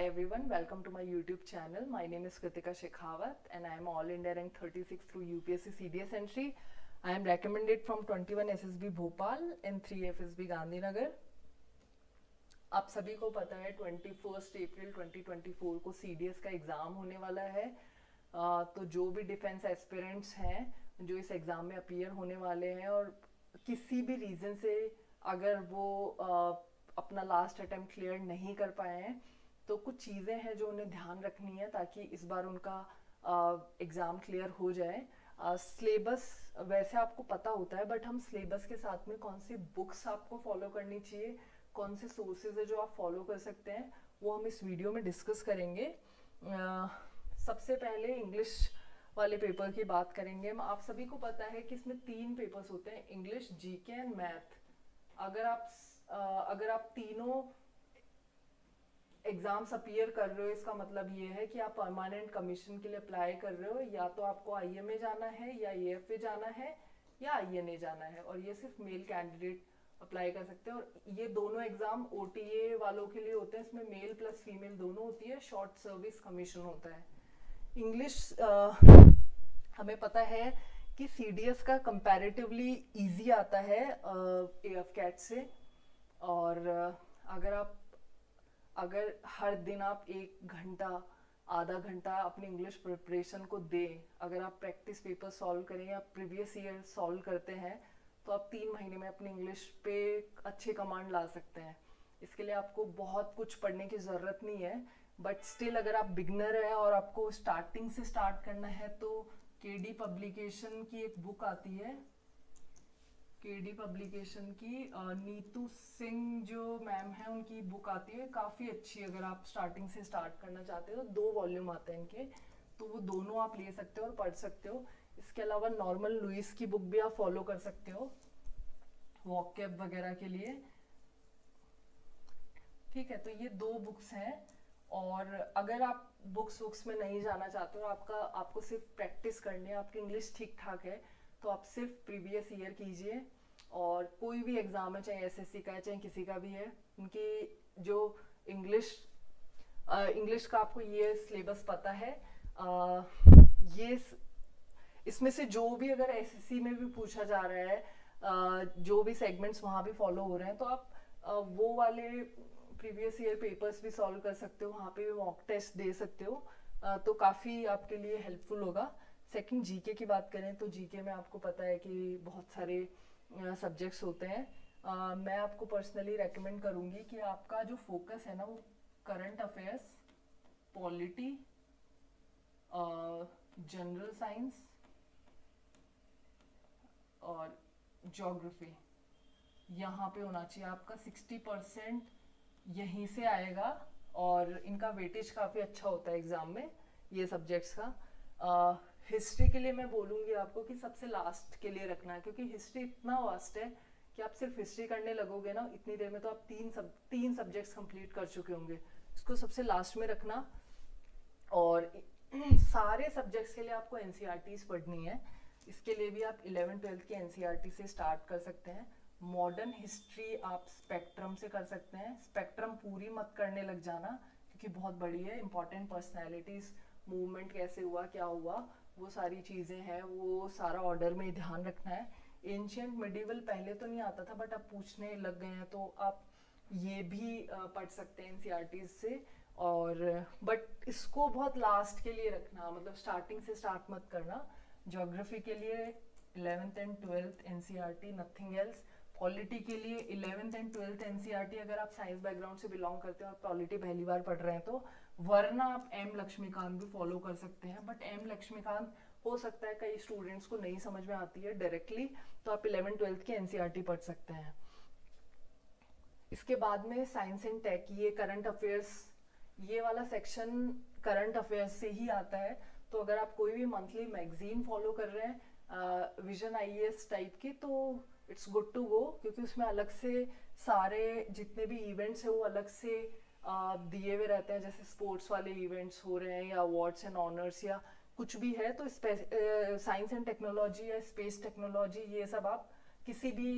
Hi everyone, welcome to my YouTube channel. My name is Kritika Shekhawat and I am All India Rank 36 through UPSC CDS entry. I am recommended from 21 SSB Bhopal and 3 FSB Gandhinagar. आप सभी को पता है 21 अप्रैल 2024 को CDS का exam होने वाला है। तो जो भी डिफेंस एस्पिरेंट्स हैं जो इस एग्ज़ाम में अपीयर होने वाले हैं और किसी भी रीज़न से अगर वो अपना लास्ट अटेम्प्ट क्लियर नहीं कर पाए हैं तो कुछ चीज़ें हैं जो उन्हें ध्यान रखनी है ताकि इस बार उनका एग्ज़ाम क्लियर हो जाए। सिलेबस वैसे आपको पता होता है बट हम सिलेबस के साथ में कौन सी बुक्स आपको फॉलो करनी चाहिए, कौन से सोर्सेज है जो आप फॉलो कर सकते हैं, वो हम इस वीडियो में डिस्कस करेंगे। सबसे पहले इंग्लिश वाले पेपर की बात करेंगे। आप सभी को पता है कि इसमें 3 पेपर्स होते हैं, इंग्लिश, जीके एंड मैथ। अगर आप तीनों एग्जाम्स अपीयर कर रहे हो इसका मतलब ये है कि आप परमानेंट कमीशन के लिए अप्लाई कर रहे हो। या तो आपको आईएमए जाना है या एएफए जाना है या आईएनए जाना है और ये सिर्फ मेल कैंडिडेट अप्लाई कर सकते हैं। और ये दोनों एग्जाम ओटीए वालों के लिए होते हैं, इसमें मेल प्लस फीमेल दोनों होती है। शॉर्ट सर्विस कमीशन होता है। इंग्लिश हमें पता है कि सीडीएस का कंपैरेटिवली इजी आता है एएफ कैट से। और अगर हर दिन आप 1 घंटा आधा घंटा अपनी इंग्लिश प्रिपरेशन को दें, अगर आप प्रैक्टिस पेपर सॉल्व करें या प्रीवियस ईयर सॉल्व करते हैं तो आप 3 महीने में अपनी इंग्लिश पे अच्छे कमांड ला सकते हैं। इसके लिए आपको बहुत कुछ पढ़ने की ज़रूरत नहीं है, बट स्टिल अगर आप बिगनर है और आपको स्टार्टिंग से स्टार्ट करना है तो केडी पब्लिकेशन की एक बुक आती है, केडी पब्लिकेशन की नीतू सिंह जो मैम है उनकी बुक आती है, काफ़ी अच्छी। अगर आप स्टार्टिंग से स्टार्ट करना चाहते हो तो 2 वॉल्यूम आते हैं इनके, तो वो दोनों आप ले सकते हो और पढ़ सकते हो। इसके अलावा नॉर्मल लुइस की बुक भी आप फॉलो कर सकते हो वॉकैब वगैरह के लिए। ठीक है, तो ये 2 बुक्स हैं। और अगर आप बुक्स में नहीं जाना चाहते हो, आपको सिर्फ प्रैक्टिस करनी है, आपकी इंग्लिश ठीक ठाक है तो आप सिर्फ प्रीवियस ईयर कीजिए। और कोई भी एग्ज़ाम है, चाहे एसएससी का है चाहे किसी का भी है, उनकी जो इंग्लिश का आपको ये सिलेबस पता है। ये इसमें से जो भी अगर एसएससी में भी पूछा जा रहा है, जो भी सेगमेंट्स वहाँ भी फॉलो हो रहे हैं तो आप वो वाले प्रीवियस ईयर पेपर्स भी सॉल्व कर सकते हो, वहाँ पे भी मॉक टेस्ट दे सकते हो। तो काफ़ी आपके लिए हेल्पफुल होगा। सेकंड जीके की बात करें तो जीके में आपको पता है कि बहुत सारे सब्जेक्ट्स होते हैं। मैं आपको पर्सनली रेकमेंड करूँगी कि आपका जो फोकस है ना वो current affairs, polity, general science और ज्योग्राफी, यहाँ पे होना चाहिए। आपका 60% यहीं से आएगा और इनका वेटेज काफ़ी अच्छा होता है एग्ज़ाम में ये सब्जेक्ट्स का। हिस्ट्री के लिए मैं बोलूँगी आपको कि सबसे लास्ट के लिए रखना है, क्योंकि हिस्ट्री इतना वास्ट है कि आप सिर्फ हिस्ट्री करने लगोगे ना इतनी देर में तो आप 3 सब्जेक्ट्स कंप्लीट कर चुके होंगे। इसको सबसे लास्ट में रखना। और सारे सब्जेक्ट्स के लिए आपको एनसीईआरटीज़ पढ़नी है। इसके लिए भी आप 11th-12th की एनसीईआरटी से स्टार्ट कर सकते हैं। मॉडर्न हिस्ट्री आप स्पेक्ट्रम से कर सकते हैं। स्पेक्ट्रम पूरी मत करने लग जाना क्योंकि बहुत बड़ी है। इंपॉर्टेंट पर्सनैलिटीज़, मूवमेंट कैसे हुआ, क्या हुआ, वो सारी चीज़ें हैं, वो सारा ऑर्डर में ध्यान रखना है। एंशियंट मिडिवल पहले तो नहीं आता था बट अब पूछने लग गए हैं तो आप ये भी पढ़ सकते हैं एनसीईआरटी से। और बट इसको बहुत लास्ट के लिए रखना, मतलब स्टार्टिंग से स्टार्ट मत करना। ज्योग्राफी के लिए 11th and 12th NCERT, nothing else. Polity के लिए 11th एंड 12th एनसीईआरटी अगर आप साइंस बैकग्राउंड से बिलोंग करते हैं और पॉलिटी पहली बार पढ़ रहे हैं तो, वरना आप एम लक्ष्मीकांत भी फॉलो कर सकते हैं। बट एम लक्ष्मीकांत हो सकता है कई स्टूडेंट्स को नहीं समझ में आती है डायरेक्टली, तो आप 11th-12th की एनसीईआरटी पढ़ सकते हैं। इसके बाद में साइंस एंड टेक, ये करंट अफेयर्स, ये वाला सेक्शन करंट अफेयर्स से ही आता है। तो अगर आप कोई भी मंथली मैगजीन फॉलो कर रहे हैं विजन आईएएस टाइप की तो इट्स गुड टू गो, क्योंकि उसमें अलग से सारे जितने भी इवेंट्स हैं वो अलग से दिए हुए रहते हैं। जैसे स्पोर्ट्स वाले इवेंट्स हो रहे हैं या अवार्ड्स एंड ऑनर्स या कुछ भी है तो साइंस एंड टेक्नोलॉजी या स्पेस टेक्नोलॉजी ये सब आप किसी भी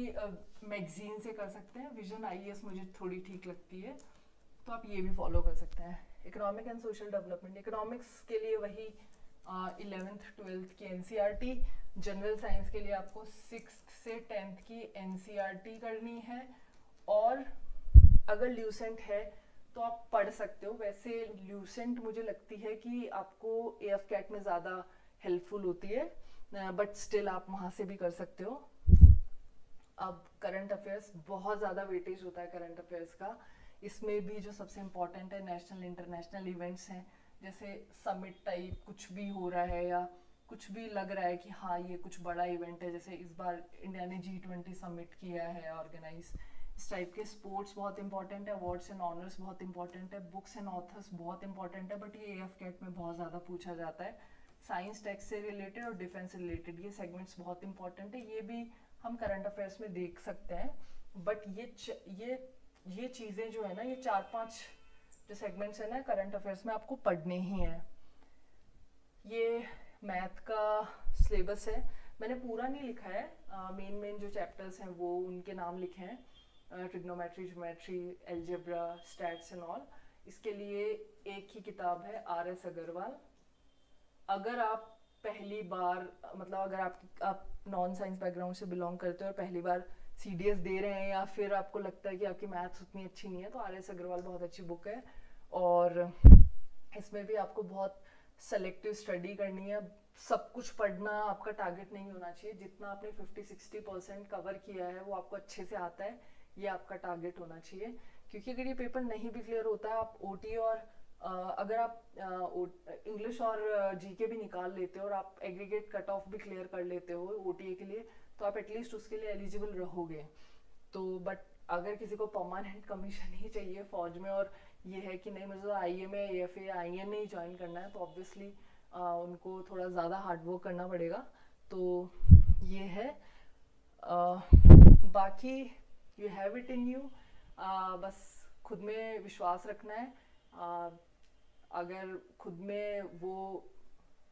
मैगजीन से कर सकते हैं। विजन आईएएस मुझे थोड़ी ठीक लगती है तो आप ये भी फॉलो कर सकते हैं। Economic and social development, economics के लिए वही 11th 12th की एनसीईआरटी, जनरल साइंस के लिए आपको 6th से 10th की एनसीईआरटी करनी है, और अगर ल्यूसेंट है तो आप पढ़ सकते हो। वैसे ल्यूसेंट मुझे लगती है कि आपको एएफ कैट में ज़्यादा हेल्पफुल होती है, बट स्टिल आप वहाँ से भी कर सकते हो। अब करंट अफेयर्स, बहुत ज़्यादा वेटेज होता है करंट अफेयर्स का। इसमें भी जो सबसे इम्पोर्टेंट है नेशनल इंटरनेशनल इवेंट्स हैं, जैसे समिट टाइप कुछ भी हो रहा है या कुछ भी लग रहा है कि हाँ ये कुछ बड़ा इवेंट है, जैसे इस बार इंडिया ने G20 समिट किया है ऑर्गेनाइज, इस टाइप के। स्पोर्ट्स बहुत इंपॉर्टेंट है, अवार्ड्स एंड ऑनर्स बहुत इंपॉर्टेंट है, बुक्स एंड ऑथर्स बहुत इंपॉर्टेंट है, बट ये एएफ कैट में बहुत ज़्यादा पूछा जाता है। साइंस टेक्स से रिलेटेड और डिफेंस से रिलेटेड ये सेगमेंट्स बहुत इंपॉर्टेंट है, ये भी हम करंट अफेयर्स में देख सकते हैं। बट ये चीज़ें जो है ना, ये 4-5 जो सेगमेंट्स है ना करंट अफेयर्स में आपको पढ़ने ही हैं। ये मैथ का सिलेबस है, मैंने पूरा नहीं लिखा है, मेन जो चैप्टर्स हैं वो उनके नाम लिखे हैं, trigonometry, geometry, algebra, stats and all. इसके लिए एक ही किताब है, RS अग्रवाल। अगर आप पहली बार, मतलब अगर आप नॉन साइंस बैकग्राउंड से बिलोंग करते हो और पहली बार CDS दे रहे हैं, या फिर आपको लगता है कि आपकी मैथ्स उतनी अच्छी नहीं है, तो RS अग्रवाल बहुत अच्छी बुक है। और इसमें भी आपको बहुत सेलेक्टिव स्टडी करनी है, सब कुछ पढ़ना आपका टारगेट नहीं होना चाहिए। जितना आपने 50-60% कवर किया है वो आपको अच्छे से आता है, ये आपका टारगेट होना चाहिए। क्योंकि अगर ये पेपर नहीं भी क्लियर होता है, आप OT और अगर आप इंग्लिश और GK भी निकाल लेते हो और आप एग्रीगेट कट ऑफ भी क्लियर कर लेते हो OTA के लिए, तो आप एटलीस्ट उसके लिए एलिजिबल रहोगे। तो बट अगर किसी को परमानेंट कमीशन ही चाहिए फौज में, और ये है कि नहीं मुझे तो IMA, AFA, IN he join करना है, तो ऑब्वियसली उनको थोड़ा ज़्यादा हार्डवर्क करना पड़ेगा। तो ये है, बाकी you have it in you, बस खुद में विश्वास रखना है। अगर खुद में वो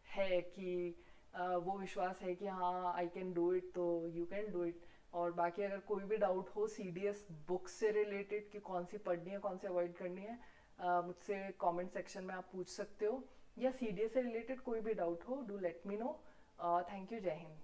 है कि वो विश्वास है कि हाँ आई कैन डू इट, तो यू कैन डू इट। और बाकी अगर कोई भी डाउट हो CDS बुक्स से रिलेटेड कि कौन सी पढ़नी है कौन सी अवॉइड करनी है, मुझसे कमेंट सेक्शन में आप पूछ सकते हो, या CDS से रिलेटेड कोई भी डाउट हो, do let me know. Thank you, जय हिंद।